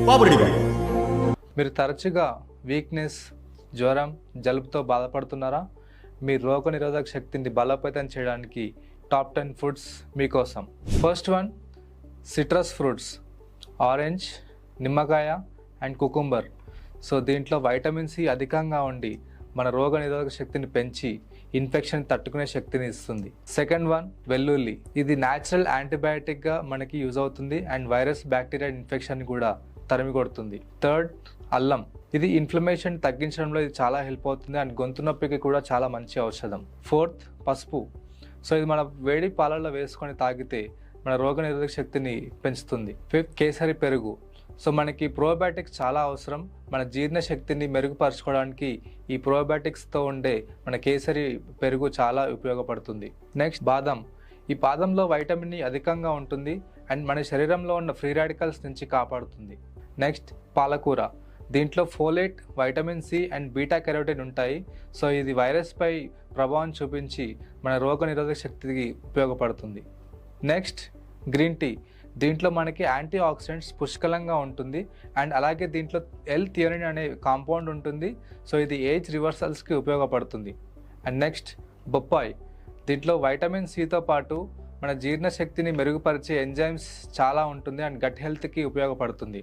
Papireddy bank. మీరు తరచుగా weakness, జ్వరం, జలుబుతో బాధపడుతున్నారా? మీ రోగనిరోధక శక్తిని బలోపేతం చేయడానికి టాప్ 10 ఫుడ్స్ మీకోసం. First one, citrus fruits, orange, నిమ్మకాయ అండ్ కుకుంబర్. సో దీంట్లో వైటమిన్ సి అధికంగా ఉండి మన రోగనిరోధక శక్తిని పెంచి ఇన్ఫెక్షన్ తట్టుకునే శక్తిని ఇస్తుంది. సెకండ్ వన్, వెల్లుల్లి. ఇది న్యాచురల్ యాంటీబయాటిక్గా మనకి యూజ్ అవుతుంది అండ్ వైరస్, బ్యాక్టీరియా ఇన్ఫెక్షన్ కూడా తరిమి కొడుతుంది. థర్డ్, అల్లం. ఇది ఇన్ఫ్లమేషన్ తగ్గించడంలో ఇది చాలా హెల్ప్ అవుతుంది అండ్ గొంతు నొప్పికి కూడా చాలా మంచి ఔషధం. ఫోర్త్, పసుపు. సో ఇది మన వేడి పాలల్లో వేసుకొని తాగితే మన రోగనిరోధక శక్తిని పెంచుతుంది. ఫిఫ్త్, కేసరి పెరుగు. సో మనకి ప్రోబయాటిక్స్ చాలా అవసరం. మన జీర్ణ శక్తిని మెరుగుపరచుకోవడానికి ఈ ప్రోబయాటిక్స్తో ఉండే మన కేసరి పెరుగు చాలా ఉపయోగపడుతుంది. నెక్స్ట్, బాదం. ఈ బాదంలో వైటమిన్ ఈ అధికంగా ఉంటుంది అండ్ మన శరీరంలో ఉన్న ఫ్రీ రాడికల్స్ నుంచి కాపాడుతుంది. నెక్స్ట్, పాలకూర. దీంట్లో folate, vitamin C and beta carotene ఉంటాయి. సో ఇది వైరస్పై ప్రభావం చూపించి మన రోగనిరోధక శక్తికి ఉపయోగపడుతుంది. Next, green tea. దీంట్లో మనకి యాంటీ ఆక్సిడెంట్స్ పుష్కలంగా ఉంటుంది అండ్ అలాగే దీంట్లో L-థియోనిన్ అనే కాంపౌండ్ ఉంటుంది. సో ఇది ఏజ్ రివర్సల్స్కి ఉపయోగపడుతుంది. అండ్ నెక్స్ట్, బొప్పాయి. దీంట్లో వైటమిన్ సితో పాటు మన జీర్ణశక్తిని మెరుగుపరిచే ఎంజైమ్స్ చాలా ఉంటుంది అండ్ గట్ హెల్త్కి ఉపయోగపడుతుంది.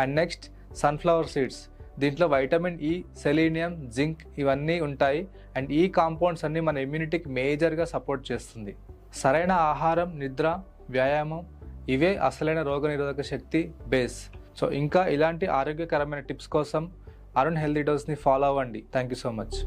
And next, sunflower seeds. దీంట్లో వైటమిన్ ఈ, సెలీనియం, జింక్ ఇవన్నీ ఉంటాయి అండ్ ఈ కాంపౌండ్స్ అన్నీ మన ఇమ్యూనిటీకి మేజర్గా సపోర్ట్ చేస్తుంది. సరైన ఆహారం, నిద్ర, వ్యాయామం ఇవే అసలైన రోగనిరోధక శక్తి బేస్. సో ఇంకా ఇలాంటి ఆరోగ్యకరమైన టిప్స్ కోసం అరుణ్ హెల్తీ డోస్ని ఫాలో అవ్వండి. Thank you so much.